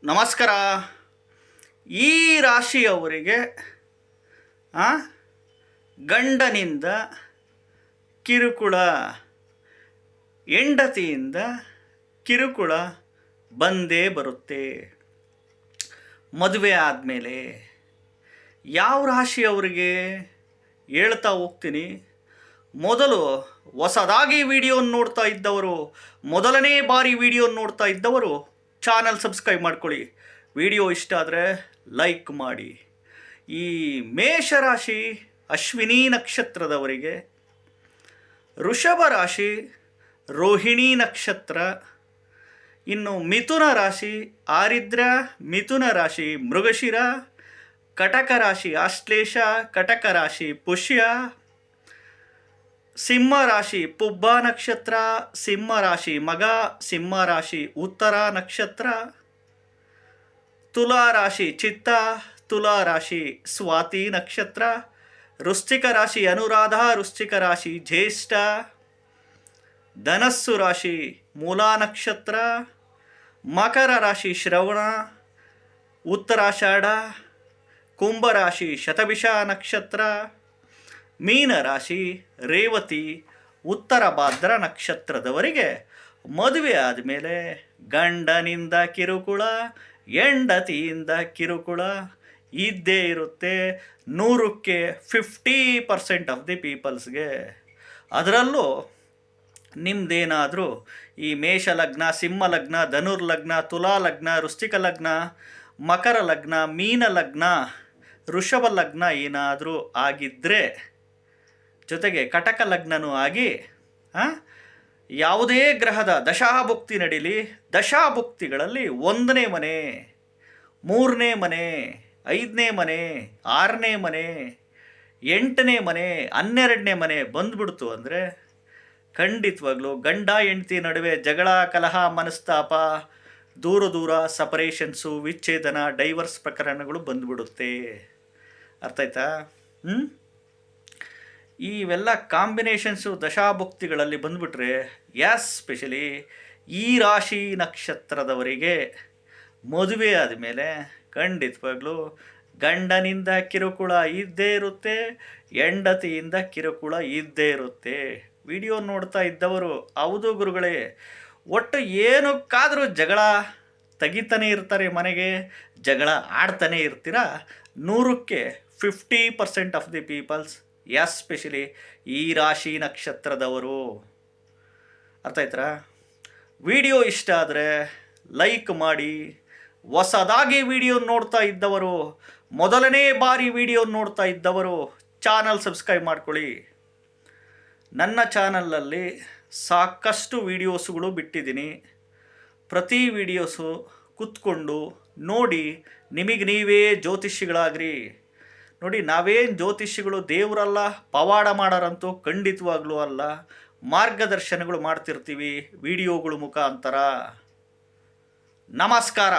ನಮಸ್ಕಾರ. ಈ ರಾಶಿಯವರಿಗೆ ಗಂಡನಿಂದ ಕಿರುಕುಳ, ಹೆಂಡತಿಯಿಂದ ಕಿರುಕುಳ ಬಂದೇ ಬರುತ್ತೆ. ಮದುವೆ ಆದಮೇಲೆ ಯಾವ ರಾಶಿಯವರಿಗೆ ಹೇಳ್ತಾ ಹೋಗ್ತೀನಿ. ಮೊದಲು ಹೊಸದಾಗಿ ವಿಡಿಯೋನ ನೋಡ್ತಾ ಇದ್ದವರು, ಮೊದಲನೇ ಬಾರಿ ವಿಡಿಯೋ ನೋಡ್ತಾ ಇದ್ದವರು ಚಾನಲ್ ಸಬ್ಸ್ಕ್ರೈಬ್ ಮಾಡ್ಕೊಳ್ಳಿ. ವಿಡಿಯೋ ಇಷ್ಟ ಆದರೆ ಲೈಕ್ ಮಾಡಿ. ಈ ಮೇಷರಾಶಿ ಅಶ್ವಿನಿ ನಕ್ಷತ್ರದವರಿಗೆ, ವೃಷಭ ರಾಶಿ ರೋಹಿಣಿ ನಕ್ಷತ್ರ, ಇನ್ನು ಮಿಥುನ ರಾಶಿ ಆರಿದ್ರ, ಮಿಥುನ ರಾಶಿ ಮೃಗಶಿರ, ಕಟಕ ರಾಶಿ ಆಶ್ಲೇಷ, ಕಟಕ ರಾಶಿ ಪುಷ್ಯ, ಸಿಂಹ ರಾಶಿ ಪುಬ್ಬ ನಕ್ಷತ್ರ, ಸಿಂಹ ರಾಶಿ ಮಗ, ಸಿಂಹ ರಾಶಿ ಉತ್ತರ ನಕ್ಷತ್ರ, ತುಲಾ ರಾಶಿ ಚಿತ್ತ, ತುಲಾ ರಾಶಿ ಸ್ವಾತಿ ನಕ್ಷತ್ರ, ವೃಶ್ಚಿಕ ರಾಶಿ ಅನುರಾಧ, ವೃಶ್ಚಿಕ ರಾಶಿ ಜ್ಯೇಷ್ಠ, ಧನಸ್ಸು ರಾಶಿ ಮೂಲಾ ನಕ್ಷತ್ರ, ಮಕರ ರಾಶಿ ಶ್ರವಣ, ಉತ್ತರಾಷಾಢ, ಕುಂಭರಾಶಿ ಶತಭಿಷ ನಕ್ಷತ್ರ, ಮೀನ ರಾಶಿ ರೇವತಿ, ಉತ್ತರ ಭಾದ್ರ ನಕ್ಷತ್ರದವರಿಗೆ ಮದುವೆ ಆದಮೇಲೆ ಗಂಡನಿಂದ ಕಿರುಕುಳ, ಹೆಂಡತಿಯಿಂದ ಕಿರುಕುಳ ಇದ್ದೇ ಇರುತ್ತೆ. 100ಕ್ಕೆ 50% ಆಫ್ ದಿ ಪೀಪಲ್ಸ್ಗೆ. ಅದರಲ್ಲೂ ನಿಮ್ಮದೇನಾದರೂ ಈ ಮೇಷ ಲಗ್ನ, ಸಿಂಹ ಲಗ್ನ, ಧನುರ್ ಲಗ್ನ, ತುಲಾ ಲಗ್ನ, ವೃಶ್ಚಿಕ ಲಗ್ನ, ಮಕರ ಲಗ್ನ, ಮೀನ ಲಗ್ನ, ವೃಷಭ ಲಗ್ನ ಏನಾದರೂ ಆಗಿದ್ದರೆ, ಜೊತೆಗೆ ಕಟಕ ಲಗ್ನನೂ ಆಗಿ ಯಾವುದೇ ಗ್ರಹದ ದಶಾಭುಕ್ತಿ ನಡೀಲಿ, ದಶಾಭುಕ್ತಿಗಳಲ್ಲಿ 1ನೇ ಮನೆ, 3ನೇ ಮನೆ, 5ನೇ ಮನೆ, 6ನೇ ಮನೆ, 8ನೇ ಮನೆ, 12ನೇ ಮನೆ ಬಂದ್ಬಿಡ್ತು ಅಂದರೆ ಖಂಡಿತವಾಗ್ಲೂ ಗಂಡ ಹೆಂಡತಿ ನಡುವೆ ಜಗಳ, ಕಲಹ, ಮನಸ್ತಾಪ, ದೂರ ಸಪರೇಷನ್ಸು, ವಿಚ್ಛೇದನ, ಡೈವರ್ಸ್ ಪ್ರಕರಣಗಳು ಬಂದ್ಬಿಡುತ್ತೆ. ಅರ್ಥ ಆಯ್ತಾ? ಇವೆಲ್ಲ ಕಾಂಬಿನೇಷನ್ಸು ದಶಾಭುಕ್ತಿಗಳಲ್ಲಿ ಬಂದುಬಿಟ್ರೆ, ಎಸ್ಪೆಷಲಿ ಈ ರಾಶಿ ನಕ್ಷತ್ರದವರಿಗೆ ಮದುವೆ ಆದಮೇಲೆ ಖಂಡಿತವಾಗ್ಲೂ ಗಂಡನಿಂದ ಕಿರುಕುಳ ಇದ್ದೇ ಇರುತ್ತೆ, ಹೆಂಡತಿಯಿಂದ ಕಿರುಕುಳ ಇದ್ದೇ ಇರುತ್ತೆ. ವಿಡಿಯೋ ನೋಡ್ತಾ ಇದ್ದವರು ಹೌದು ಗುರುಗಳೇ, ಒಟ್ಟು ಏನಕ್ಕಾದರೂ ಜಗಳ ತೆಗಿತಾನೆ ಇರ್ತಾರೆ, ಮನೆಗೆ ಜಗಳ ಆಡ್ತಾನೆ ಇರ್ತೀರ. 100ಕ್ಕೆ 50% ಆಫ್ ದಿ ಪೀಪಲ್ಸ್, ಎಸ್ಪೆಷಲಿ ಈ ರಾಶಿ ನಕ್ಷತ್ರದವರು. ಅರ್ಥ ಆಯ್ತಾ? ವಿಡಿಯೋ ಇಷ್ಟ ಆದರೆ ಲೈಕ್ ಮಾಡಿ. ಹೊಸದಾಗಿ ವಿಡಿಯೋ ನೋಡ್ತಾ ಇದ್ದವರು, ಮೊದಲನೇ ಬಾರಿ ವಿಡಿಯೋ ನೋಡ್ತಾ ಇದ್ದವರು ಚಾನಲ್ ಸಬ್ಸ್ಕ್ರೈಬ್ ಮಾಡ್ಕೊಳ್ಳಿ. ನನ್ನ ಚಾನಲಲ್ಲಿ ಸಾಕಷ್ಟು ವೀಡಿಯೋಸುಗಳು ಬಿಟ್ಟಿದ್ದೀನಿ. ಪ್ರತಿ ವೀಡಿಯೋಸು ಕೂತ್ಕೊಂಡು ನೋಡಿ, ನಿಮಗೆ ನೀವೇ ಜ್ಯೋತಿಷಿಗಳಾಗ್ರಿ. ನೋಡಿ, ನಾವೇನು ಜ್ಯೋತಿಷಿಗಳು ದೇವರಲ್ಲ, ಪವಾಡ ಮಾಡೋರಂತೂ ಖಂಡಿತವಾಗ್ಲೂ ಅಲ್ಲ. ಮಾರ್ಗದರ್ಶನಗಳು ಮಾಡ್ತಿರ್ತೀವಿ ವಿಡಿಯೋಗಳ ಮುಖಾಂತರ. ನಮಸ್ಕಾರ.